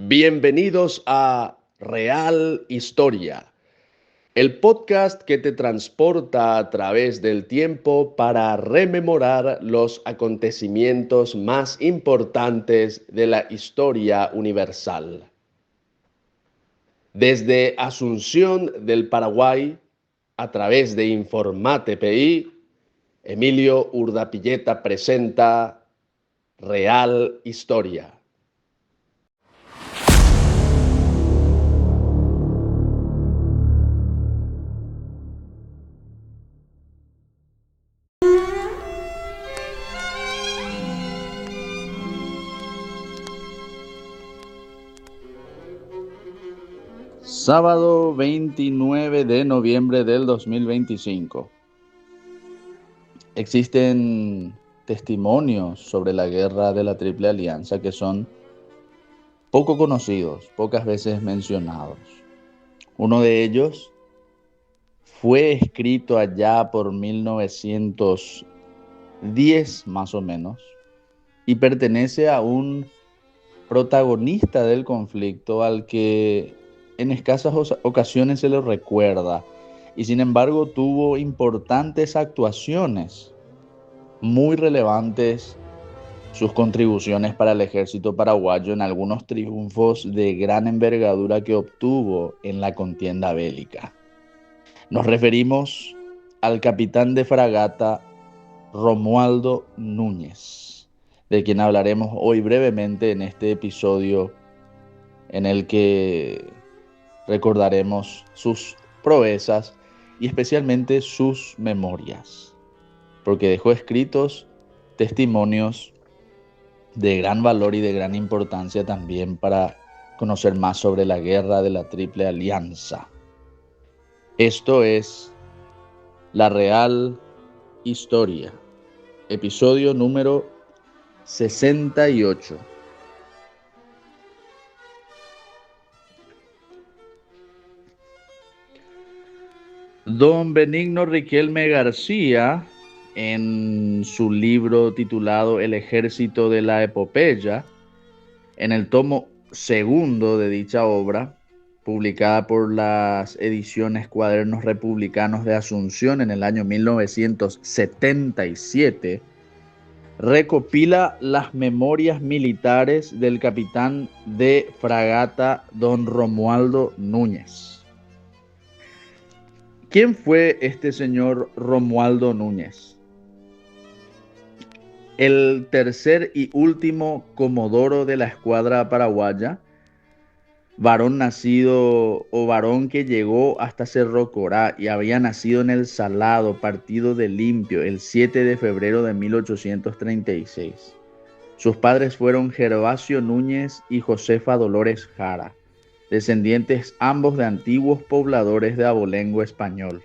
Bienvenidos a Real Historia, el podcast que te transporta a través del tiempo para rememorar los acontecimientos más importantes de la historia universal. Desde Asunción del Paraguay, a través de Informate PI, Emilio Urdapilleta presenta Real Historia. Sábado 29 de noviembre del 2025. Existen testimonios sobre la guerra de la Triple Alianza que son poco conocidos, pocas veces mencionados. Uno de ellos fue escrito allá por 1910 más o menos y pertenece a un protagonista del conflicto al que en escasas ocasiones se le recuerda y sin embargo tuvo importantes actuaciones muy relevantes, sus contribuciones para el ejército paraguayo en algunos triunfos de gran envergadura que obtuvo en la contienda bélica. Nos referimos al capitán de fragata Romualdo Núñez, de quien hablaremos hoy brevemente en este episodio en el que recordaremos sus proezas y especialmente sus memorias, porque dejó escritos testimonios de gran valor y de gran importancia también para conocer más sobre la guerra de la Triple Alianza. Esto es La Real Historia, episodio número 68. Don Benigno Riquelme García, en su libro titulado El Ejército de la Epopeya, en el tomo segundo de dicha obra, publicada por las ediciones Cuadernos Republicanos de Asunción en el año 1977, recopila las memorias militares del capitán de fragata don Romualdo Núñez. ¿Quién fue este señor Romualdo Núñez? El tercer y último comodoro de la escuadra paraguaya, varón nacido o varón que llegó hasta Cerro Corá y había nacido en El Salado, partido de Limpio, el 7 de febrero de 1836. Sus padres fueron Gervasio Núñez y Josefa Dolores Jara, descendientes ambos de antiguos pobladores de abolengo español.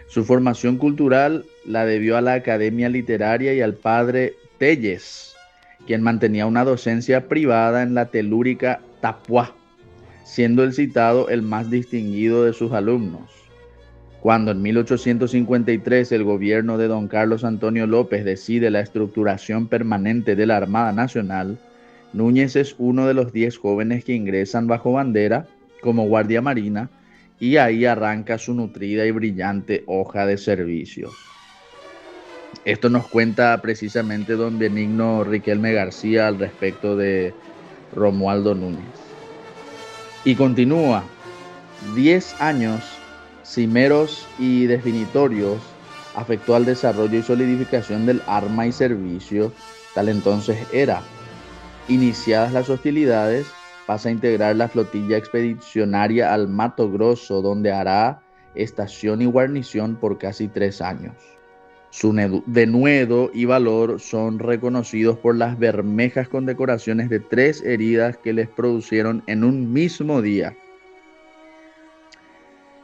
Su formación cultural la debió a la Academia Literaria y al padre Telles, quien mantenía una docencia privada en la telúrica Tapuá, siendo el citado el más distinguido de sus alumnos. Cuando en 1853 el gobierno de don Carlos Antonio López decide la estructuración permanente de la Armada Nacional, Núñez es uno de los 10 jóvenes que ingresan bajo bandera como guardia marina y ahí arranca su nutrida y brillante hoja de servicios. Esto nos cuenta precisamente don Benigno Riquelme García al respecto de Romualdo Núñez. Y continúa, 10 años cimeros y definitorios afectó al desarrollo y solidificación del arma y servicio, tal entonces era. Iniciadas las hostilidades, pasa a integrar la flotilla expedicionaria al Mato Grosso, donde hará estación y guarnición por casi 3 años. Su denuedo y valor son reconocidos por las bermejas condecoraciones de 3 heridas que les producieron en un mismo día.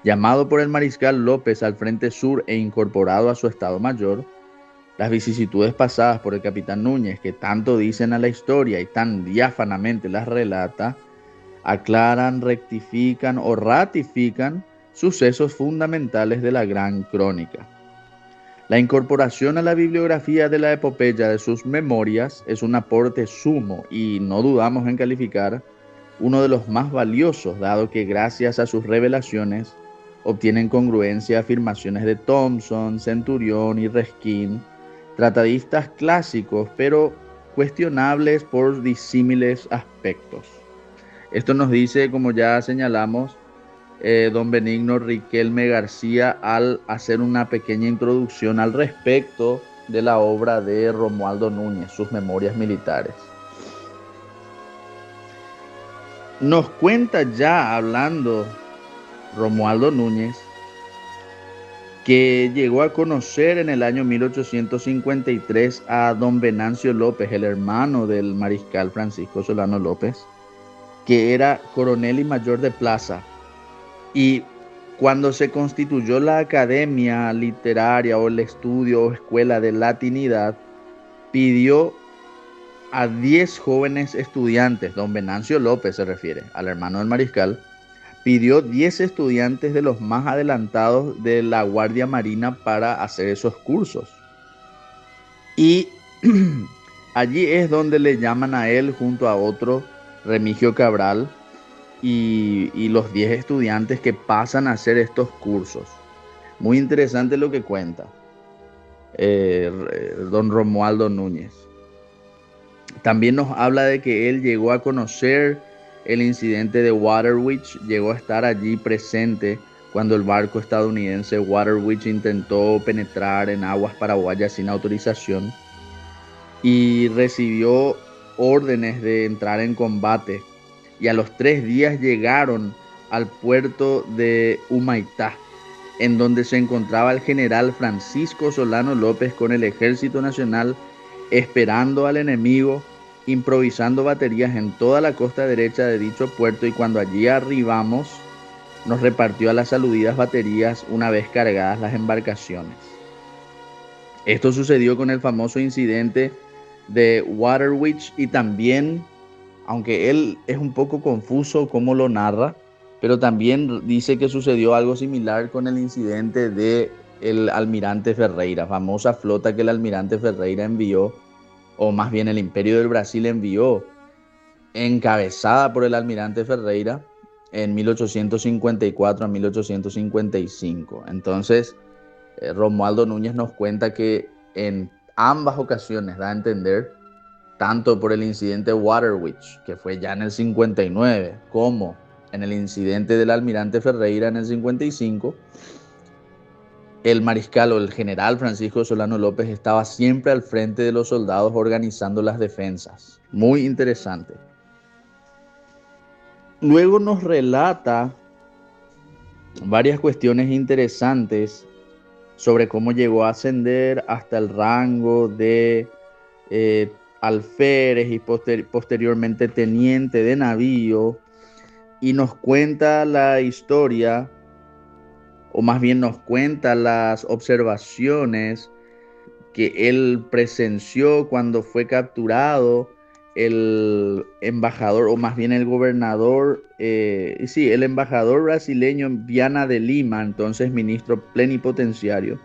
Llamado por el mariscal López al frente sur e incorporado a su estado mayor, las vicisitudes pasadas por el capitán Núñez, que tanto dicen a la historia y tan diáfanamente las relata, aclaran, rectifican o ratifican sucesos fundamentales de la gran crónica. La incorporación a la bibliografía de la epopeya de sus memorias es un aporte sumo y no dudamos en calificar uno de los más valiosos, dado que gracias a sus revelaciones obtienen congruencia a afirmaciones de Thomson, Centurión y Reskin, tratadistas clásicos, pero cuestionables por disímiles aspectos. Esto nos dice, como ya señalamos, don Benigno Riquelme García al hacer una pequeña introducción al respecto de la obra de Romualdo Núñez, sus memorias militares. Nos cuenta ya, hablando Romualdo Núñez, que llegó a conocer en el año 1853 a don Venancio López, el hermano del mariscal Francisco Solano López, que era coronel y mayor de plaza. Y cuando se constituyó la Academia Literaria o el estudio o escuela de latinidad, pidió a 10 jóvenes estudiantes, don Venancio López se refiere al hermano del mariscal, pidió 10 estudiantes de los más adelantados de la Guardia Marina para hacer esos cursos. Y allí es donde le llaman a él junto a otro, Remigio Cabral, y los 10 estudiantes que pasan a hacer estos cursos. Muy interesante lo que cuenta don Romualdo Núñez. También nos habla de que él llegó a conocer el incidente de Waterwitch, llegó a estar allí presente cuando el barco estadounidense Waterwitch intentó penetrar en aguas paraguayas sin autorización y recibió órdenes de entrar en combate, y a los 3 días llegaron al puerto de Humaitá, en donde se encontraba el general Francisco Solano López con el Ejército Nacional esperando al enemigo, improvisando baterías en toda la costa derecha de dicho puerto, y cuando allí arribamos nos repartió a las aludidas baterías una vez cargadas las embarcaciones. Esto sucedió con el famoso incidente de Waterwitch, y también, aunque él es un poco confuso cómo lo narra, pero también dice que sucedió algo similar con el incidente de el almirante Ferreira, famosa flota que el almirante Ferreira envió, o más bien el Imperio del Brasil envió, encabezada por el almirante Ferreira en 1854 a 1855. Entonces, Romualdo Núñez nos cuenta que en ambas ocasiones da a entender, tanto por el incidente Waterwitch, que fue ya en el 59, como en el incidente del almirante Ferreira en el 55, el mariscal o el general Francisco Solano López estaba siempre al frente de los soldados organizando las defensas. Muy interesante. Luego nos relata varias cuestiones interesantes sobre cómo llegó a ascender hasta el rango de alférez y posteriormente teniente de navío, y nos cuenta la historia, o más bien nos cuenta las observaciones que él presenció cuando fue capturado el embajador, o más bien el gobernador, el embajador brasileño en Viana de Lima, entonces ministro plenipotenciario.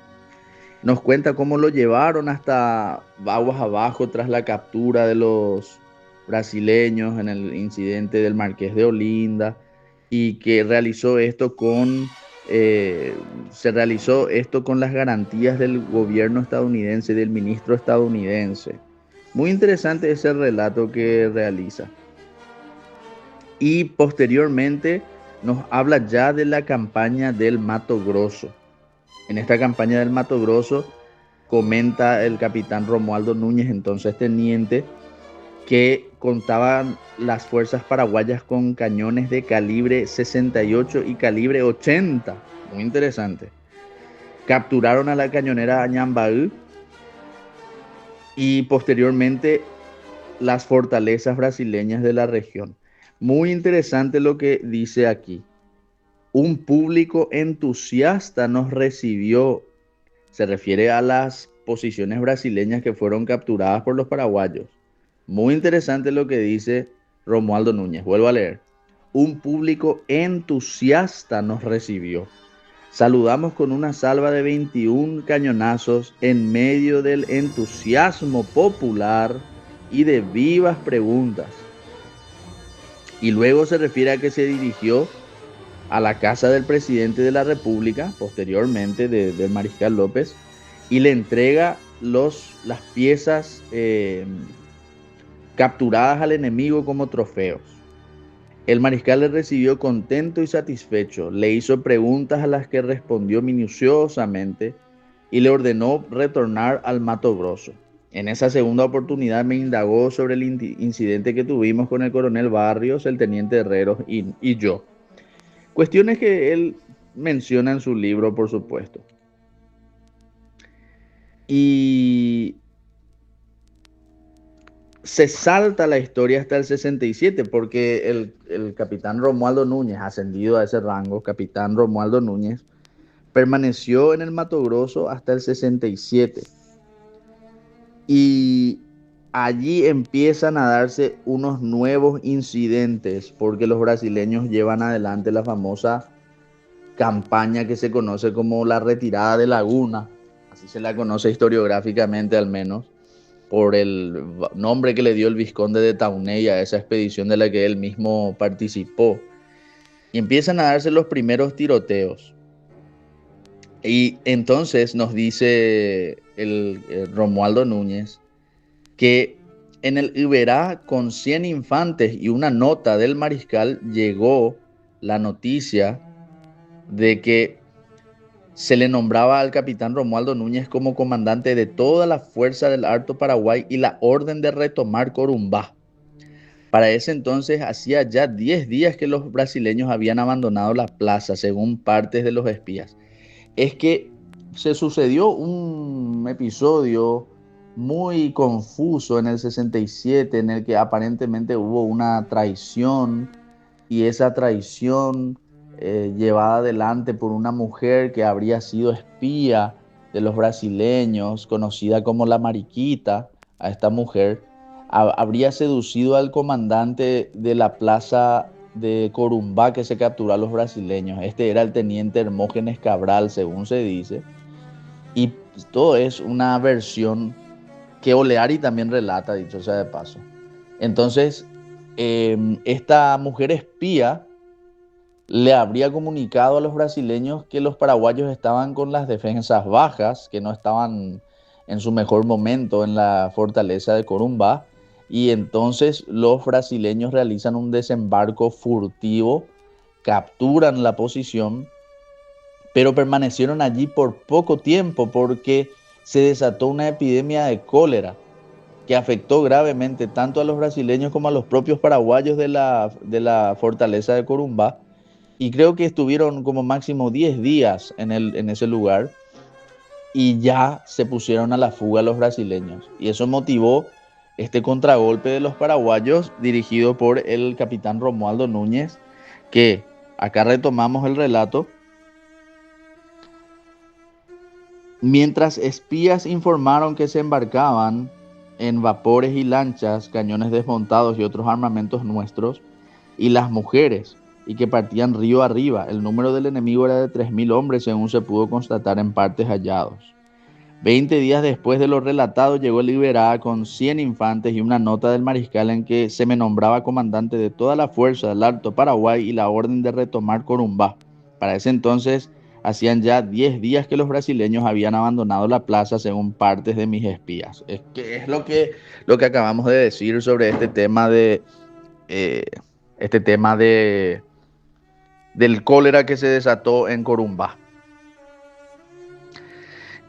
Nos cuenta cómo lo llevaron hasta aguas abajo tras la captura de los brasileños en el incidente del Marqués de Olinda, y que se realizó esto con las garantías del gobierno estadounidense, del ministro estadounidense. Muy interesante ese relato que realiza. Y posteriormente nos habla ya de la campaña del Mato Grosso. En esta campaña del Mato Grosso comenta el capitán Romualdo Núñez, entonces teniente, que contaban las fuerzas paraguayas con cañones de calibre 68 y calibre 80. Muy interesante. Capturaron a la cañonera Añambaú y posteriormente las fortalezas brasileñas de la región. Muy interesante lo que dice aquí. Un público entusiasta nos recibió. Se refiere a las posiciones brasileñas que fueron capturadas por los paraguayos. Muy interesante lo que dice Romualdo Núñez. Vuelvo a leer. Un público entusiasta nos recibió. Saludamos con una salva de 21 cañonazos en medio del entusiasmo popular y de vivas preguntas. Y luego se refiere a que se dirigió a la casa del presidente de la República, posteriormente del Mariscal López, y le entrega las piezas capturadas al enemigo como trofeos. El mariscal le recibió contento y satisfecho, le hizo preguntas a las que respondió minuciosamente y le ordenó retornar al Mato Grosso. En esa segunda oportunidad me indagó sobre el incidente que tuvimos con el coronel Barrios, el teniente Herreros y yo. Cuestiones que él menciona en su libro, por supuesto. Y se salta la historia hasta el 67 porque el capitán Romualdo Núñez, ascendido a ese rango, capitán Romualdo Núñez, permaneció en el Mato Grosso hasta el 67. Y allí empiezan a darse unos nuevos incidentes porque los brasileños llevan adelante la famosa campaña que se conoce como la retirada de Laguna, así se la conoce historiográficamente al menos, por el nombre que le dio el vizconde de Taunay a esa expedición de la que él mismo participó. Y empiezan a darse los primeros tiroteos. Y entonces nos dice el Romualdo Núñez que en el Iberá, con 100 infantes y una nota del mariscal, llegó la noticia de que se le nombraba al capitán Romualdo Núñez como comandante de toda la fuerza del Alto Paraguay y la orden de retomar Corumbá. Para ese entonces hacía ya 10 días que los brasileños habían abandonado la plaza, según partes de los espías. Es que se sucedió un episodio muy confuso en el 67 en el que aparentemente hubo una traición y esa traición llevada adelante por una mujer que habría sido espía de los brasileños, conocida como la Mariquita. A esta mujer habría seducido al comandante de la plaza de Corumbá que se capturó a los brasileños. Este era el teniente Hermógenes Cabral, según se dice. Y todo es una versión que Oleari también relata, dicho sea de paso. Entonces, esta mujer espía le habría comunicado a los brasileños que los paraguayos estaban con las defensas bajas, que no estaban en su mejor momento en la fortaleza de Corumbá, y entonces los brasileños realizan un desembarco furtivo, capturan la posición, pero permanecieron allí por poco tiempo porque se desató una epidemia de cólera que afectó gravemente tanto a los brasileños como a los propios paraguayos de la fortaleza de Corumbá. Y creo que estuvieron como máximo 10 días en ese lugar y ya se pusieron a la fuga los brasileños. Y eso motivó este contragolpe de los paraguayos dirigido por el capitán Romualdo Núñez, que acá retomamos el relato. Mientras espías informaron que se embarcaban en vapores y lanchas, cañones desmontados y otros armamentos nuestros, y las mujeres, y que partían río arriba. El número del enemigo era de 3.000 hombres, según se pudo constatar en partes hallados. 20 días después de lo relatado, llegó el Iberá con 100 infantes y una nota del mariscal en que se me nombraba comandante de toda la fuerza del Alto Paraguay y la orden de retomar Corumbá. Para ese entonces hacían ya 10 días que los brasileños habían abandonado la plaza, según partes de mis espías. Es que es lo que acabamos de decir sobre eh, este tema del cólera que se desató en Corumbá.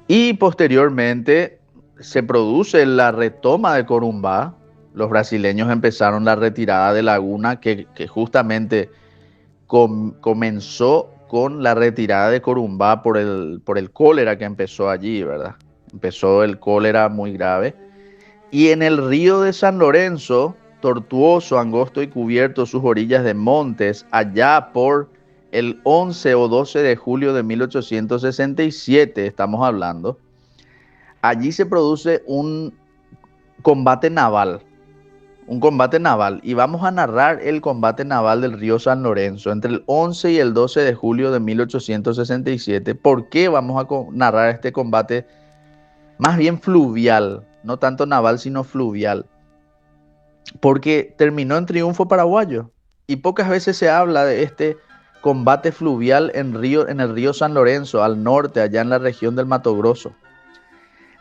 Y posteriormente se produce la retoma de Corumbá. Los brasileños empezaron la retirada de Laguna, que justamente comenzó con la retirada de Corumbá por el cólera que empezó allí, ¿verdad? Empezó el cólera muy grave. Y en el río de San Lorenzo, tortuoso, angosto y cubierto sus orillas de montes, allá por el 11 o 12 de julio de 1867, estamos hablando, allí se produce combate naval, un combate naval, y vamos a narrar el combate naval del río San Lorenzo entre el 11 y el 12 de julio de 1867. ¿Por qué vamos a narrar este combate más bien fluvial? No tanto naval, sino fluvial. Porque terminó en triunfo paraguayo y pocas veces se habla de este combate fluvial en el río San Lorenzo, al norte, allá en la región del Mato Grosso.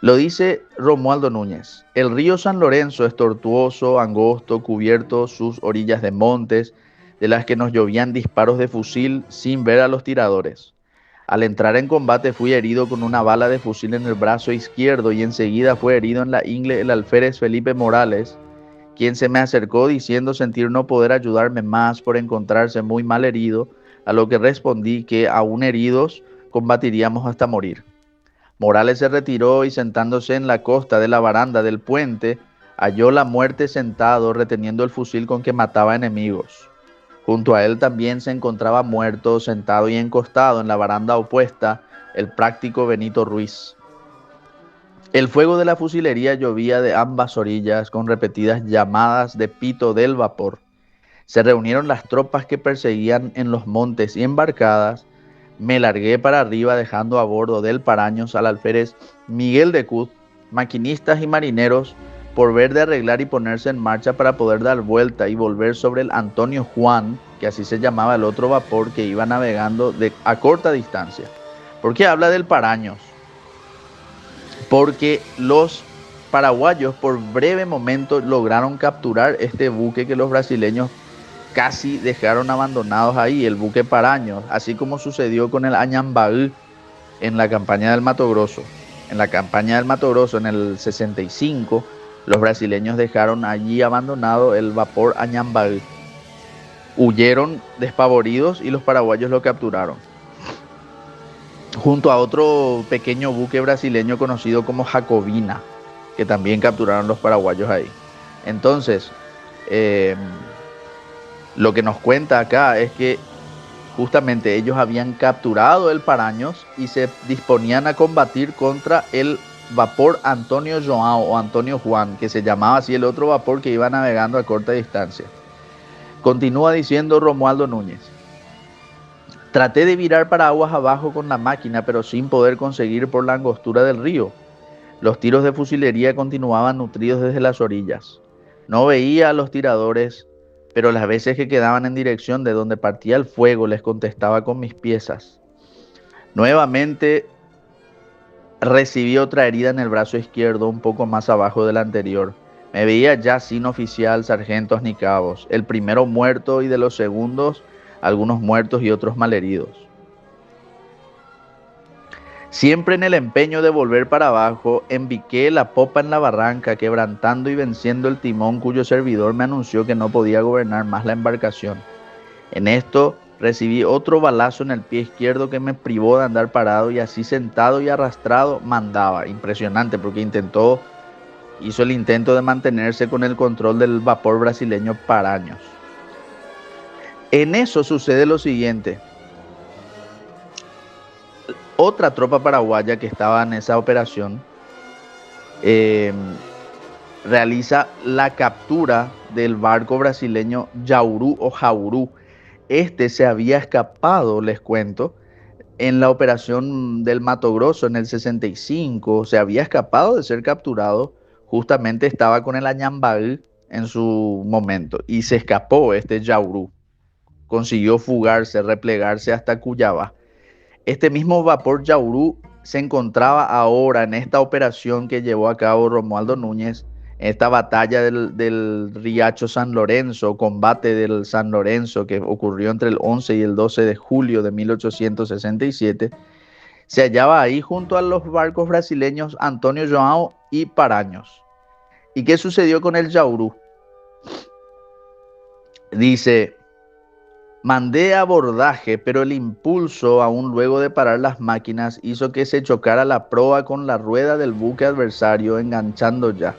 Lo dice Romualdo Núñez: el río San Lorenzo es tortuoso, angosto, cubierto sus orillas de montes, de las que nos llovían disparos de fusil sin ver a los tiradores. Al entrar en combate fui herido con una bala de fusil en el brazo izquierdo y enseguida fue herido en la ingle el alférez Felipe Morales, quien se me acercó diciendo sentir no poder ayudarme más por encontrarse muy mal herido, a lo que respondí que aún heridos combatiríamos hasta morir. Morales se retiró y sentándose en la costa de la baranda del puente, halló la muerte sentado reteniendo el fusil con que mataba enemigos. Junto a él también se encontraba muerto, sentado y encostado en la baranda opuesta, el práctico Benito Ruiz. El fuego de la fusilería llovía de ambas orillas con repetidas llamadas de pito del vapor. Se reunieron las tropas que perseguían en los montes y embarcadas. Me largué para arriba dejando a bordo del Paraños al alférez Miguel de Cuz, maquinistas y marineros, por ver de arreglar y ponerse en marcha para poder dar vuelta y volver sobre el Antonio Juan, que así se llamaba el otro vapor que iba navegando a corta distancia. ¿Por qué habla del Paraños? Porque los paraguayos por breve momento lograron capturar este buque que los brasileños casi dejaron abandonados ahí, el buque Paraños, así como sucedió con el Añambaú en la campaña del Mato Grosso. En la campaña del Mato Grosso en el 65, los brasileños dejaron allí abandonado el vapor Añambaú. Huyeron despavoridos y los paraguayos lo capturaron, junto a otro pequeño buque brasileño conocido como Jacobina, que también capturaron los paraguayos ahí. Entonces, lo que nos cuenta acá es que justamente ellos habían capturado el Paraños y se disponían a combatir contra el vapor Antonio João o Antonio Juan, que se llamaba así el otro vapor que iba navegando a corta distancia. Continúa diciendo Romualdo Núñez: traté de virar para aguas abajo con la máquina, pero sin poder conseguir por la angostura del río. Los tiros de fusilería continuaban nutridos desde las orillas. No veía a los tiradores, pero las veces que quedaban en dirección de donde partía el fuego les contestaba con mis piezas. Nuevamente recibí otra herida en el brazo izquierdo, un poco más abajo de la anterior. Me veía ya sin oficial, sargentos ni cabos. El primero muerto y de los segundos, algunos muertos y otros malheridos. Siempre en el empeño de volver para abajo, embiqué la popa en la barranca, quebrantando y venciendo el timón cuyo servidor me anunció que no podía gobernar más la embarcación. En esto recibí otro balazo en el pie izquierdo que me privó de andar parado y así sentado y arrastrado mandaba. Impresionante porque hizo el intento de mantenerse con el control del vapor brasileño Paraños. En eso sucede lo siguiente. Otra tropa paraguaya que estaba en esa operación realiza la captura del barco brasileño Jauru o Jauru. Este se había escapado, les cuento, en la operación del Mato Grosso en el 65. Se había escapado de ser capturado. Justamente estaba con el Añambaú en su momento y se escapó este Jauru. Consiguió fugarse, replegarse hasta Cuyaba. Este mismo vapor Jauru se encontraba ahora en esta operación que llevó a cabo Romualdo Núñez, en esta batalla del Riacho San Lorenzo, combate del San Lorenzo que ocurrió entre el 11 y el 12 de julio de 1867. Se hallaba ahí junto a los barcos brasileños Antonio João y Paraños. ¿Y qué sucedió con el Jauru? Dice: mandé abordaje, pero el impulso, aún luego de parar las máquinas, hizo que se chocara la proa con la rueda del buque adversario, enganchando ya.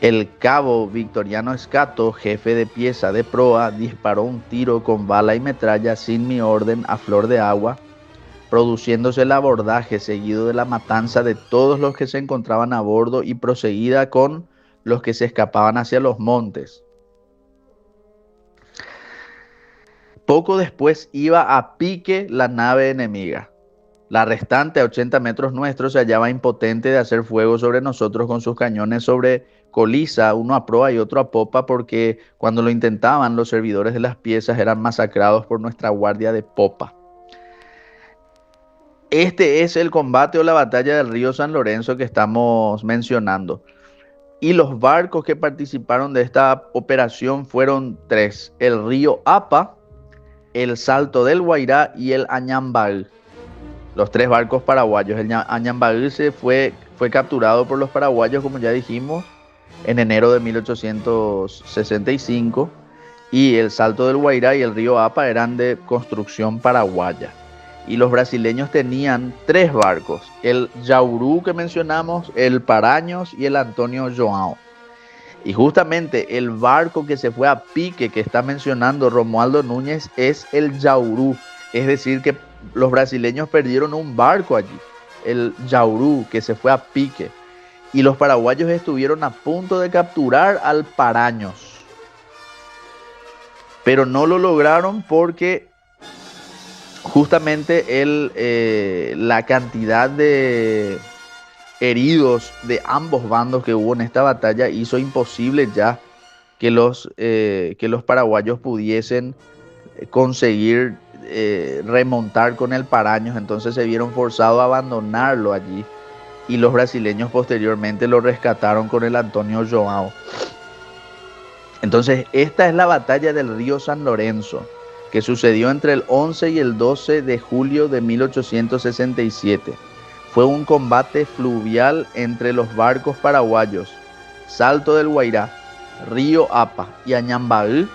El cabo Victoriano Escato, jefe de pieza de proa, disparó un tiro con bala y metralla sin mi orden a flor de agua, produciéndose el abordaje seguido de la matanza de todos los que se encontraban a bordo y proseguida con los que se escapaban hacia los montes. Poco después iba a pique la nave enemiga. La restante, a 80 metros nuestros, se hallaba impotente de hacer fuego sobre nosotros con sus cañones sobre coliza, uno a proa y otro a popa, porque cuando lo intentaban, los servidores de las piezas eran masacrados por nuestra guardia de popa. Este es el combate o la batalla del río San Lorenzo que estamos mencionando. Y los barcos que participaron de esta operación fueron tres: el río Apa, el Salto del Guairá y el Añambal. Los tres barcos paraguayos. El Añambal fue capturado por los paraguayos, como ya dijimos, en enero de 1865. Y el Salto del Guairá y el río Apa eran de construcción paraguaya. Y los brasileños tenían tres barcos: el Jaurú que mencionamos, el Paraños y el Antonio João. Y justamente el barco que se fue a pique, que está mencionando Romualdo Núñez, es el Jaurú. Es decir, que los brasileños perdieron un barco allí, el Jaurú, que se fue a pique. Y los paraguayos estuvieron a punto de capturar al Paraños, pero no lo lograron porque justamente la cantidad de heridos de ambos bandos que hubo en esta batalla hizo imposible ya que los paraguayos pudiesen conseguir remontar con el Paraños. Entonces se vieron forzados a abandonarlo allí, y los brasileños posteriormente lo rescataron con el Antonio João. Entonces esta es la batalla del río San Lorenzo, que sucedió entre el 11 y el 12 de julio de 1867. Fue un combate fluvial entre los barcos paraguayos Salto del Guairá, río Apa y Añambal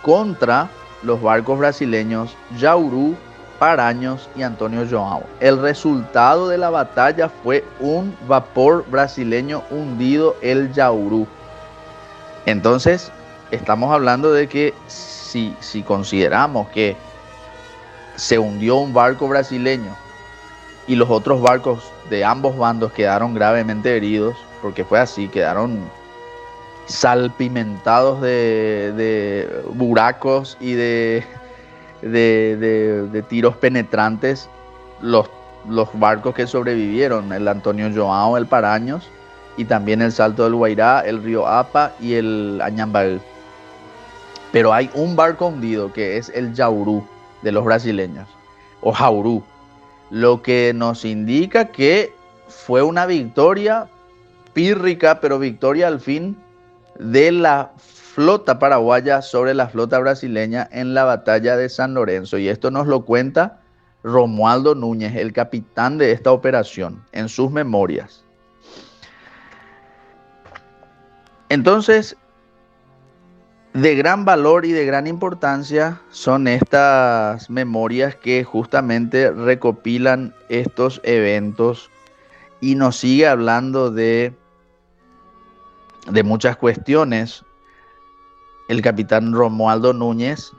contra los barcos brasileños Jaurú, Paraños y Antonio João. El resultado de la batalla fue un vapor brasileño hundido, el Jaurú. Entonces, estamos hablando de que si consideramos que se hundió un barco brasileño y los otros barcos de ambos bandos quedaron gravemente heridos, porque fue así, quedaron salpimentados de buracos y de tiros penetrantes, los barcos que sobrevivieron: el Antonio João, el Paraños, y también el Salto del Guairá, el río Apa y el Añambal. Pero hay un barco hundido, que es el Jaurú de los brasileños, o Jaurú, lo que nos indica que fue una victoria pírrica, pero victoria al fin, de la flota paraguaya sobre la flota brasileña en la batalla de San Lorenzo. Y esto nos lo cuenta Romualdo Núñez, el capitán de esta operación, en sus memorias. Entonces, de gran valor y de gran importancia son estas memorias que justamente recopilan estos eventos y nos sigue hablando de muchas cuestiones. El capitán Romualdo Núñez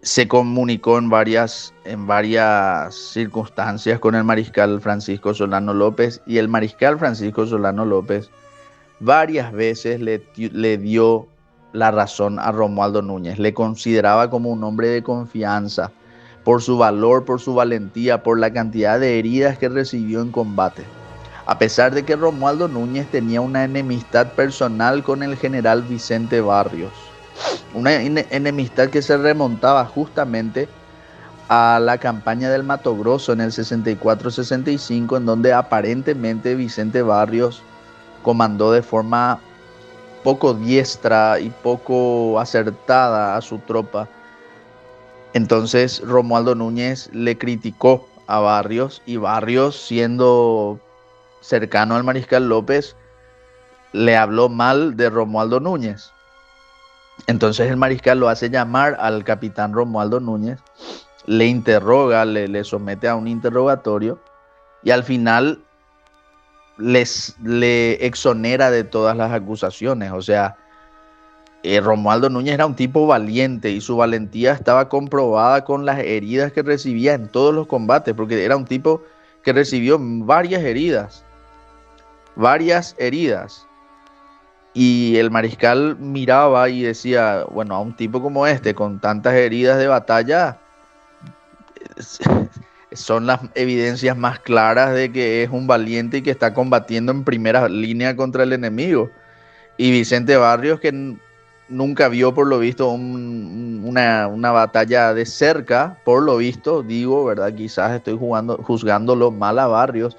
se comunicó en varias circunstancias con el mariscal Francisco Solano López, y el mariscal Francisco Solano López varias veces le dio la razón a Romualdo Núñez. Le consideraba como un hombre de confianza por su valor, por su valentía, por la cantidad de heridas que recibió en combate. A pesar de que Romualdo Núñez tenía una enemistad personal con el general Vicente Barrios, una enemistad que se remontaba justamente a la campaña del Mato Grosso en el 64-65, en donde aparentemente Vicente Barrios comandó de forma poco diestra y poco acertada a su tropa. Entonces Romualdo Núñez le criticó a Barrios, y Barrios, siendo cercano al mariscal López, le habló mal de Romualdo Núñez. Entonces el mariscal lo hace llamar al capitán Romualdo Núñez, le interroga, le somete a un interrogatorio, y al final le exonera de todas las acusaciones. O sea, Romualdo Núñez era un tipo valiente, y su valentía estaba comprobada con las heridas que recibía en todos los combates, porque era un tipo que recibió varias heridas. Y el mariscal miraba y decía, bueno, a un tipo como este, con tantas heridas de batalla, son las evidencias más claras de que es un valiente y que está combatiendo en primera línea contra el enemigo. Y Vicente Barrios, que nunca vio por lo visto una batalla de cerca, por lo visto, digo, ¿verdad? Quizás estoy juzgándolo mal a Barrios,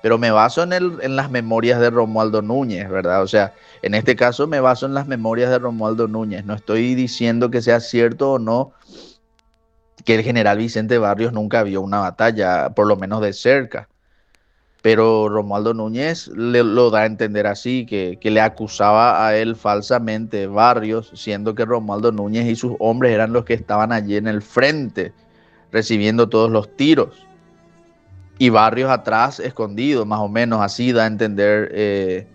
pero me baso en las memorias de Romualdo Núñez, ¿verdad? O sea, en este caso me baso en las memorias de Romualdo Núñez. No estoy diciendo que sea cierto o no que el general Vicente Barrios nunca vio una batalla, por lo menos de cerca. Pero Romualdo Núñez lo da a entender así, que le acusaba a él falsamente Barrios, siendo que Romualdo Núñez y sus hombres eran los que estaban allí en el frente, recibiendo todos los tiros. Y Barrios atrás, escondido, más o menos, así da a entender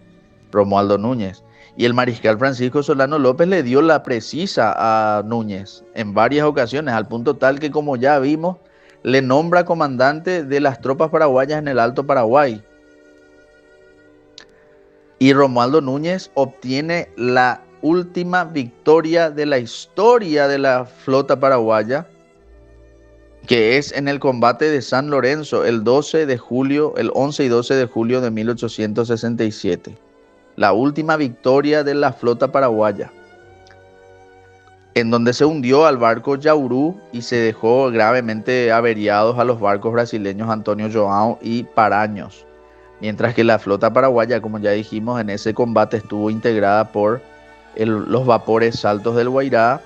Romualdo Núñez. Y el mariscal Francisco Solano López le dio la precisa a Núñez en varias ocasiones, al punto tal que, como ya vimos, le nombra comandante de las tropas paraguayas en el Alto Paraguay. Y Romualdo Núñez obtiene la última victoria de la historia de la flota paraguaya, que es en el combate de San Lorenzo el 11 y 12 de julio de 1867. La última victoria de la flota paraguaya, en donde se hundió al barco Yaurú y se dejó gravemente averiados a los barcos brasileños Antonio João y Paraños. Mientras que la flota paraguaya, como ya dijimos, en ese combate estuvo integrada por los vapores Saltos del Guairá,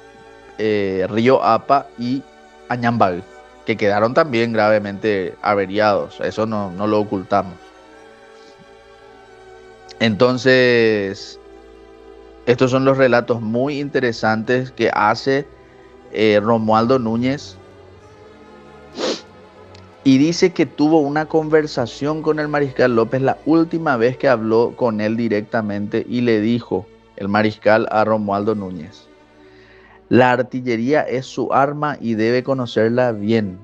Río Apa y Añambal, que quedaron también gravemente averiados. Eso no lo ocultamos. Entonces, estos son los relatos muy interesantes que hace Romualdo Núñez. Y dice que tuvo una conversación con el mariscal López la última vez que habló con él directamente, y le dijo el mariscal a Romualdo Núñez: la artillería es su arma y debe conocerla bien.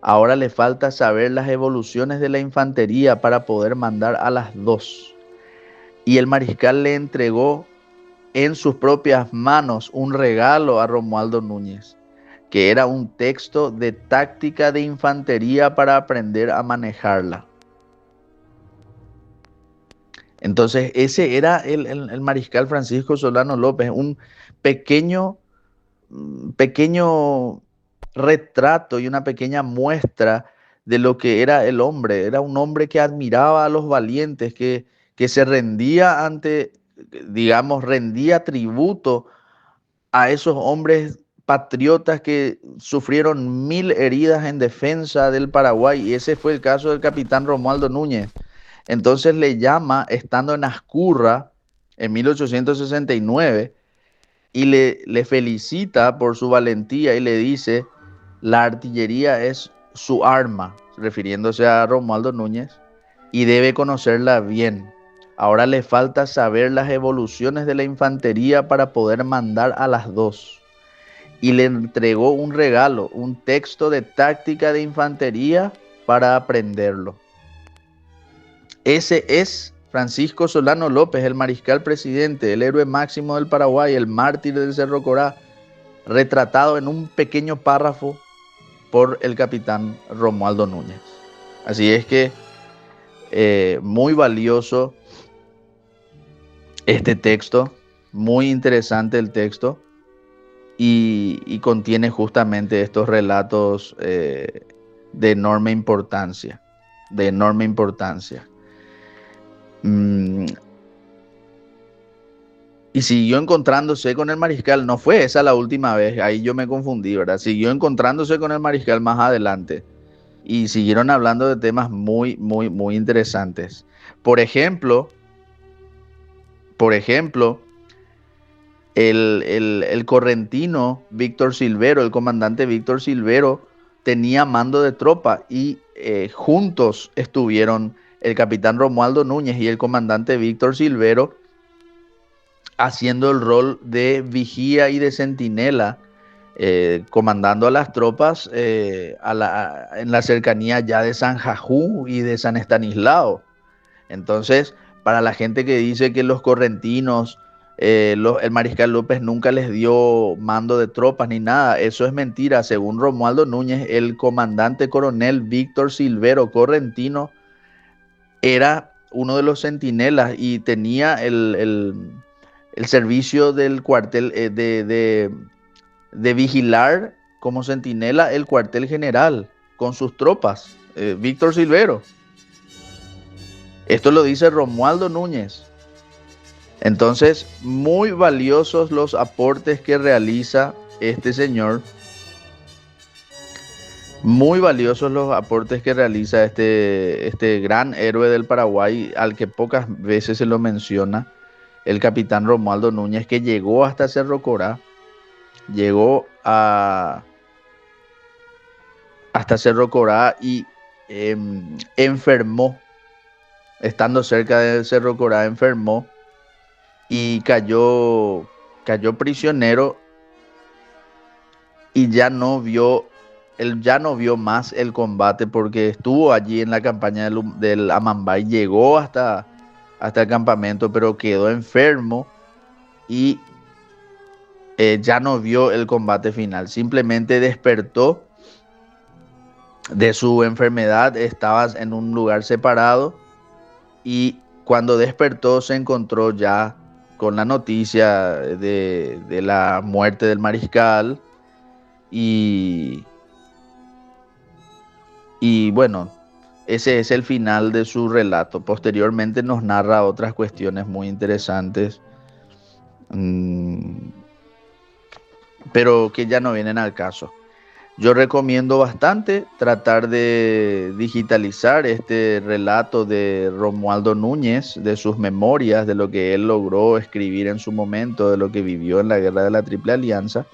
Ahora le falta saber las evoluciones de la infantería para poder mandar a las dos. Y el mariscal le entregó en sus propias manos un regalo a Romualdo Núñez, que era un texto de táctica de infantería para aprender a manejarla. Entonces, ese era el mariscal Francisco Solano López, un pequeño, pequeño retrato y una pequeña muestra de lo que era el hombre. Era un hombre que admiraba a los valientes, que se rendía ante, digamos, rendía tributo a esos hombres patriotas que sufrieron 1000 heridas en defensa del Paraguay, y ese fue el caso del capitán Romualdo Núñez. Entonces le llama, estando en Ascurra en 1869, y le felicita por su valentía y le dice: la artillería es su arma, refiriéndose a Romualdo Núñez, y debe conocerla bien. Ahora le falta saber las evoluciones de la infantería para poder mandar a las dos. Y le entregó un regalo, un texto de táctica de infantería para aprenderlo. Ese es Francisco Solano López, el mariscal presidente, el héroe máximo del Paraguay, el mártir del Cerro Corá, retratado en un pequeño párrafo por el capitán Romualdo Núñez. Así es que muy valioso este texto, muy interesante el texto, y contiene justamente estos relatos de enorme importancia, de enorme importancia. Y siguió encontrándose con el mariscal. No fue esa la última vez, ahí yo me confundí, ¿verdad? Siguió encontrándose con el mariscal más adelante y siguieron hablando de temas muy, muy, muy interesantes. Por ejemplo, el correntino Víctor Silvero, el comandante Víctor Silvero, tenía mando de tropa, y juntos estuvieron el capitán Romualdo Núñez y el comandante Víctor Silvero haciendo el rol de vigía y de centinela, comandando a las tropas en la cercanía ya de San Jajú y de San Estanislao. Entonces, para la gente que dice que los correntinos el mariscal López nunca les dio mando de tropas ni nada. Eso es mentira. Según Romualdo Núñez, el comandante coronel Víctor Silvero Correntino era uno de los centinelas y tenía el servicio del cuartel de vigilar como centinela el cuartel general con sus tropas. Víctor Silvero. Esto lo dice Romualdo Núñez. Entonces, muy valiosos los aportes que realiza este señor. Muy valiosos los aportes que realiza este gran héroe del Paraguay, al que pocas veces se lo menciona, el capitán Romualdo Núñez, que llegó hasta Cerro Corá, llegó hasta Cerro Corá y enfermó, estando cerca de Cerro Corá, enfermó y cayó prisionero y él ya no vio más el combate porque estuvo allí en la campaña del Amambay, llegó hasta el campamento, pero quedó enfermo y ya no vio el combate final. Simplemente despertó de su enfermedad, estaba en un lugar separado y cuando despertó se encontró ya con la noticia de la muerte del mariscal y bueno, ese es el final de su relato. Posteriormente nos narra otras cuestiones muy interesantes, pero que ya no vienen al caso. Yo recomiendo bastante tratar de digitalizar este relato de Romualdo Núñez, de sus memorias, de lo que él logró escribir en su momento, de lo que vivió en la Guerra de la Triple Alianza.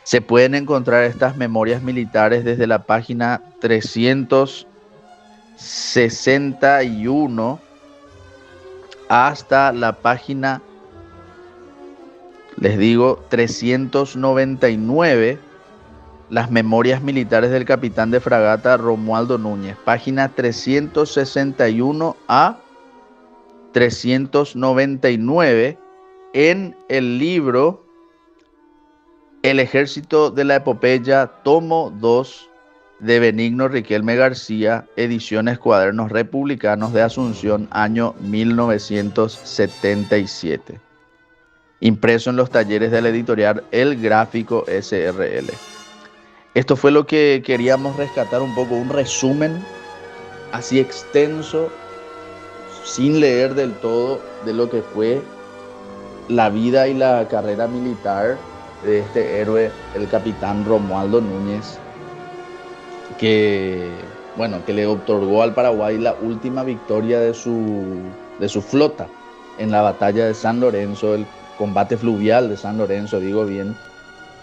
Se pueden encontrar estas memorias militares desde la página 361 hasta la página, les digo, 399, las memorias militares del capitán de fragata Romualdo Núñez, página 361 a 399 en el libro El Ejército de la Epopeya, tomo 2, de Benigno Riquelme García, ediciones Cuadernos Republicanos de Asunción, año 1977. Impreso en los talleres de la editorial El Gráfico SRL. Esto fue lo que queríamos rescatar un poco, un resumen así extenso, sin leer del todo, de lo que fue la vida y la carrera militar de este héroe, el capitán Romualdo Núñez, que le otorgó al Paraguay la última victoria de su flota en la batalla de San Lorenzo, el combate fluvial de San Lorenzo, digo bien,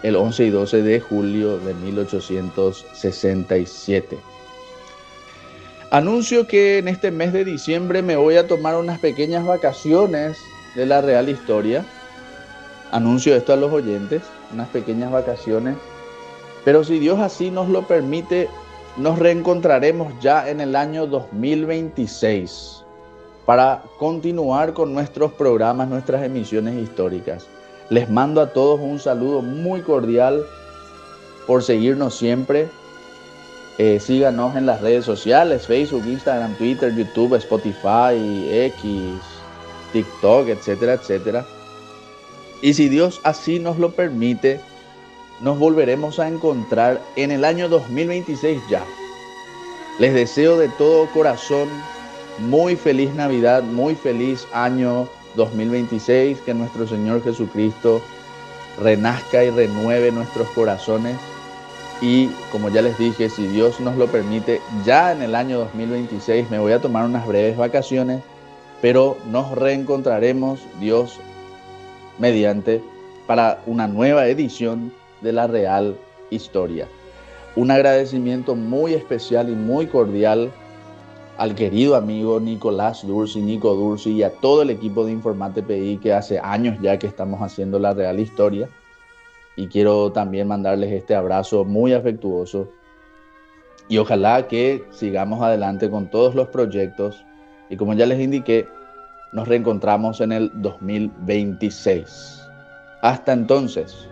el 11 y 12 de julio de 1867. Anuncio que en este mes de diciembre me voy a tomar unas pequeñas vacaciones de la Real Historia. Anuncio esto a los oyentes, unas pequeñas vacaciones. Pero si Dios así nos lo permite, nos reencontraremos ya en el año 2026 para continuar con nuestros programas, nuestras emisiones históricas. Les mando a todos un saludo muy cordial por seguirnos siempre. Síganos en las redes sociales, Facebook, Instagram, Twitter, YouTube, Spotify, X, TikTok, etcétera, etcétera. Y si Dios así nos lo permite, nos volveremos a encontrar en el año 2026 ya. Les deseo de todo corazón muy feliz Navidad, muy feliz año 2026, que nuestro Señor Jesucristo renazca y renueve nuestros corazones. Y como ya les dije, si Dios nos lo permite, ya en el año 2026 me voy a tomar unas breves vacaciones, pero nos reencontraremos, Dios mediante, para una nueva edición de la Real Historia. Un agradecimiento muy especial y muy cordial al querido amigo Nicolás Dursi, Nico Dursi, y a todo el equipo de Informate PI, que hace años ya que estamos haciendo la Real Historia. Y quiero también mandarles este abrazo muy afectuoso y ojalá que sigamos adelante con todos los proyectos. Y como ya les indiqué, Nos reencontramos en el 2026. Hasta entonces.